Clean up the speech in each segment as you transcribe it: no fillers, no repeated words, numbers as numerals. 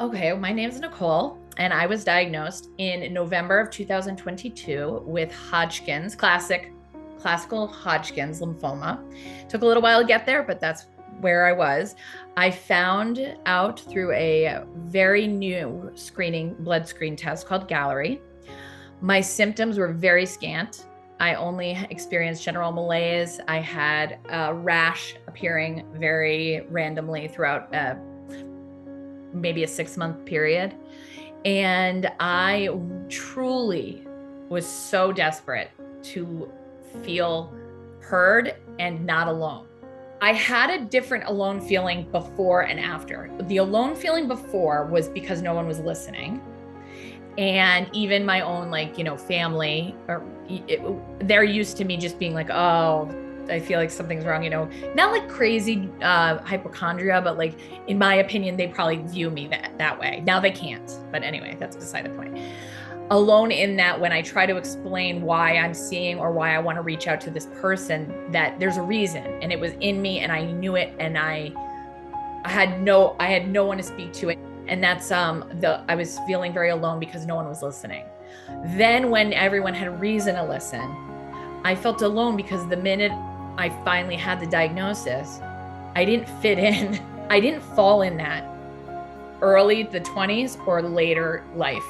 Okay, my name's Nicole, and I was diagnosed in November of 2022 with Hodgkin's, classical Hodgkin's lymphoma. Took a little while to get there, but that's where I was. I found out through a very new blood screen test called Galleri. My symptoms were very scant. I only experienced general malaise. I had a rash appearing very randomly throughout maybe a 6-month period. And I truly was so desperate to feel heard and not alone. I had a different alone feeling before and after. The alone feeling before was because no one was listening. And even my own, family, they're used to me just being like, oh, I feel like something's wrong, not like crazy hypochondria, but like, in my opinion, they probably view me that way. Now they can't, but anyway, that's beside the point. Alone in that, when I try to explain why I'm seeing or why I want to reach out to this person, that there's a reason, and it was in me and I knew it, and I had no one to speak to it. And that's I was feeling very alone because no one was listening. Then when everyone had reason to listen, I felt alone because the minute I finally had the diagnosis, I didn't fit in. I didn't fall in that early the 20s or later life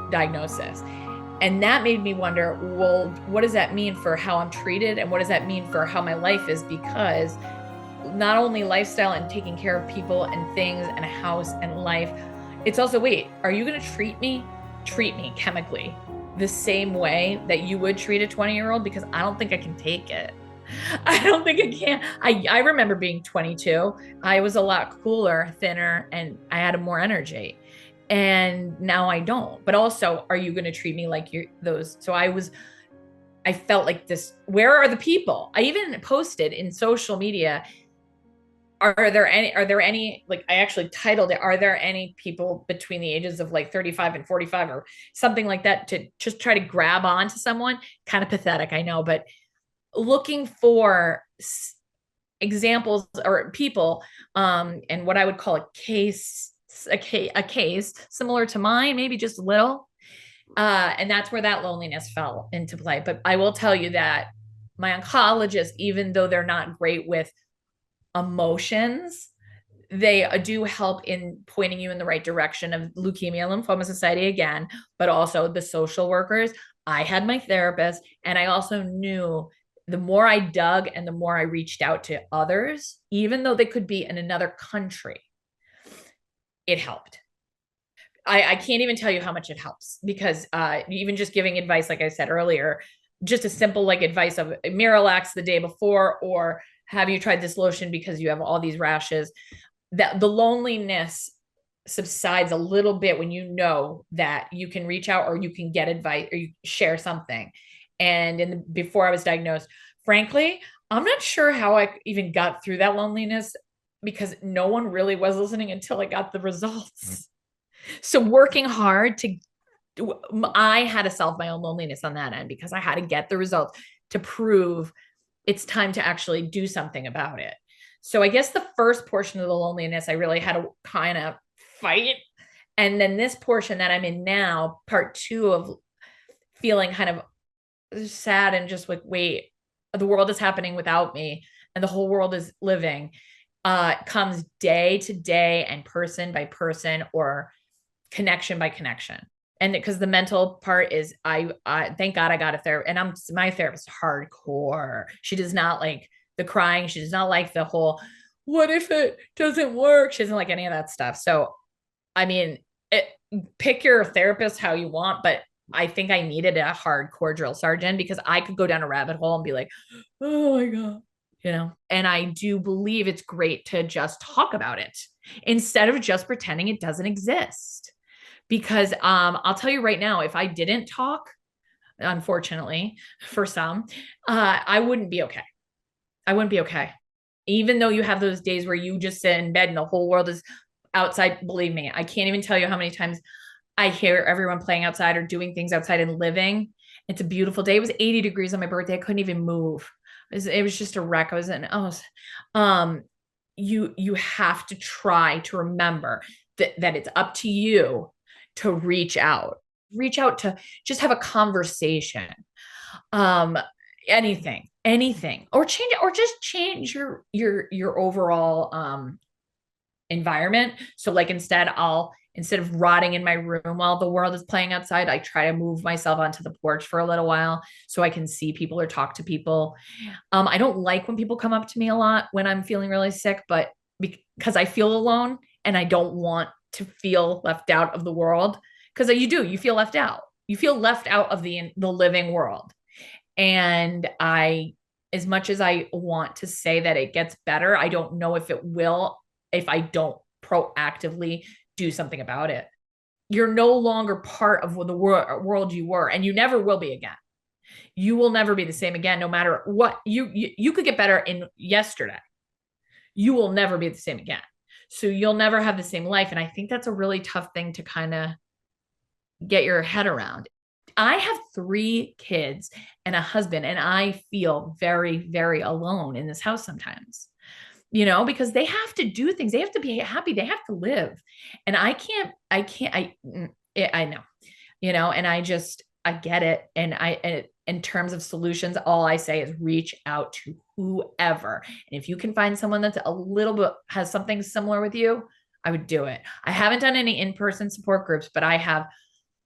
diagnosis. And that made me wonder, well, what does that mean for how I'm treated? And what does that mean for how my life is? Because not only lifestyle and taking care of people and things and a house and life, it's also, wait, are you going to treat me chemically the same way that you would treat a 20-year-old? Because I don't think I can take it. I don't think I can. I remember being 22. I was a lot cooler, thinner, and I had more energy. And now I don't. But also, are you going to treat me like those? So I felt like this, where are the people? I even posted in social media, are there any, like, I actually titled it, are there any people between the ages of like 35 and 45 or something like that, to just try to grab onto someone? Kind of pathetic, I know, but looking for examples or people, and what I would call a case similar to mine, maybe just a little. And that's where that loneliness fell into play. But I will tell you that my oncologist, even though they're not great with emotions, they do help in pointing you in the right direction of Leukemia Lymphoma Society again, but also the social workers. I had my therapist, and I also knew the more I dug and the more I reached out to others, even though they could be in another country, it helped. I can't even tell you how much it helps, because even just giving advice, like I said earlier, just a simple like advice of Miralax the day before, or have you tried this lotion because you have all these rashes, that the loneliness subsides a little bit when you know that you can reach out or you can get advice or you share something. And before I was diagnosed, frankly, I'm not sure how I even got through that loneliness, because no one really was listening until I got the results. So working hard I had to solve my own loneliness on that end, because I had to get the results to prove it's time to actually do something about it. So I guess the first portion of the loneliness, I really had to kind of fight. And then this portion that I'm in now, part two of feeling kind of sad and just like, wait, the world is happening without me and the whole world is living, comes day to day and person by person, or connection by connection. And because the mental part is, I thank God I got a therapist, and my therapist hardcore. She does not like the crying. She does not like the whole, what if it doesn't work? She doesn't like any of that stuff. So, I mean, pick your therapist how you want, but I think I needed a hardcore drill sergeant, because I could go down a rabbit hole and be like, oh my God, and I do believe it's great to just talk about it instead of just pretending it doesn't exist. Because I'll tell you right now, if I didn't talk, unfortunately for some, I wouldn't be okay. I wouldn't be okay. Even though you have those days where you just sit in bed and the whole world is outside, believe me, I can't even tell you how many times I hear everyone playing outside or doing things outside and living. It's a beautiful day. It was 80 degrees on my birthday. I couldn't even move. It was just a wreck. You have to try to remember that it's up to you to reach out to just have a conversation. Um, anything, or just change your overall environment. So like instead of rotting in my room while the world is playing outside, I try to move myself onto the porch for a little while so I can see people or talk to people. I don't like when people come up to me a lot when I'm feeling really sick, but because I feel alone and I don't want to feel left out of the world, because you feel left out. You feel left out of the living world. And as much as I want to say that it gets better, I don't know if it will if I don't proactively do something about it. You're no longer part of the world you were, and you never will be again. You will never be the same again, no matter what. You could get better in yesterday. You will never be the same again. So you'll never have the same life. And I think that's a really tough thing to kind of get your head around. I have 3 kids and a husband, and I feel very, very alone in this house sometimes, because they have to do things. They have to be happy. They have to live. And I know, and I get it. And in terms of solutions, all I say is reach out to whoever. And if you can find someone that's a little bit has something similar with you, I would do it. I haven't done any in-person support groups, but I have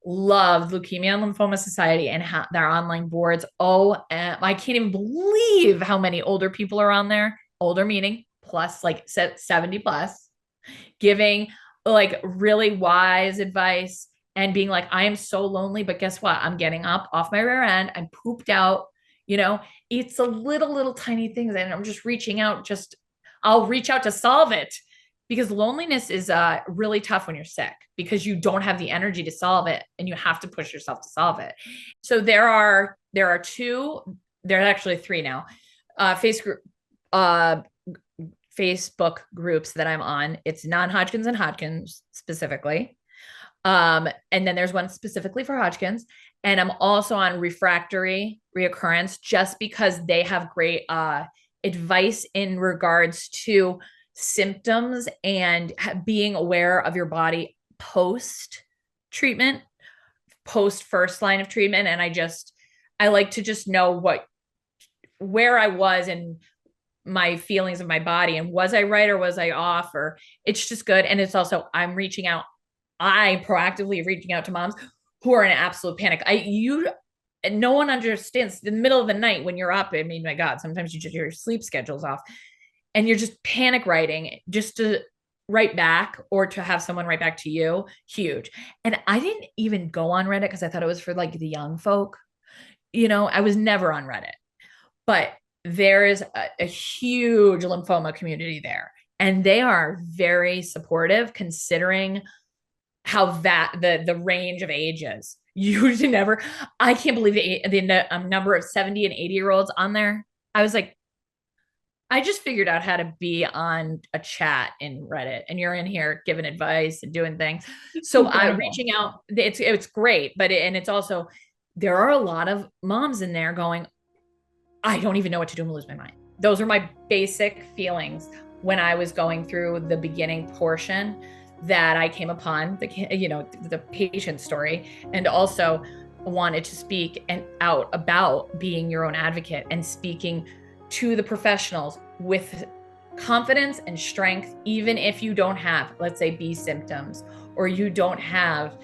loved Leukemia and Lymphoma Society and their online boards. I can't even believe how many older people are on there. Older meaning plus, like 70 plus, giving like really wise advice and being like, I am so lonely, but guess what? I'm getting up off my rear end. I'm pooped out. It's a little tiny things. And I'm just reaching out. I'll reach out to solve it. Because loneliness is really tough when you're sick, because you don't have the energy to solve it and you have to push yourself to solve it. So there are 2, there's actually 3 now, Facebook groups that I'm on. It's non-Hodgkins and Hodgkins specifically. And then there's one specifically for Hodgkins. And I'm also on refractory reoccurrence, just because they have great advice in regards to symptoms and being aware of your body post treatment, post first line of treatment. And I like to just know where I was and my feelings of my body, and was I right or was I off, or it's just good. And it's also, I'm proactively reaching out to moms who are in absolute panic. No one understands the middle of the night when you're up. I mean, my God, sometimes your sleep schedule's off. And you're just panic writing just to write back or to have someone write back to you. Huge. And I didn't even go on Reddit because I thought it was for like the young folk. I was never on Reddit, but there is a huge lymphoma community there. And they are very supportive, considering how the range of ages. I can't believe the number of 70 and 80-year-olds on there. I was like, I just figured out how to be on a chat in Reddit, and you're in here giving advice and doing things. So I'm reaching out. It's great, but it's also, there are a lot of moms in there going, I don't even know what to do and lose my mind. Those are my basic feelings when I was going through the beginning portion that I came upon the patient story, and also wanted to speak out about being your own advocate and speaking to the professionals with confidence and strength, even if you don't have, let's say, B symptoms, or you don't have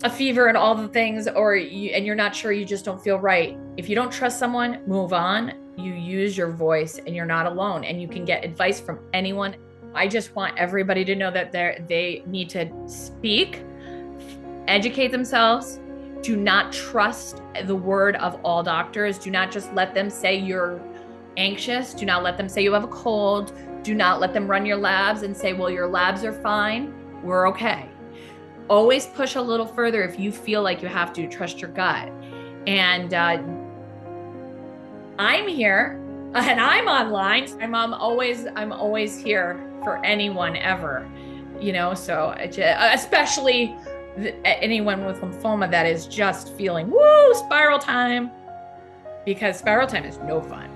a fever and all the things, and you're not sure, you just don't feel right. If you don't trust someone, move on. You use your voice, and you're not alone, and you can get advice from anyone. I just want everybody to know that they need to speak, educate themselves. Do not trust the word of all doctors. Do not just let them say you're anxious. Do not let them say you have a cold. Do not let them run your labs and say, well, your labs are fine. We're okay. Always push a little further if you feel like you have to. Trust your gut. And I'm here, and I'm online. I'm always here for anyone ever, so especially anyone with lymphoma that is just feeling spiral time, because spiral time is no fun.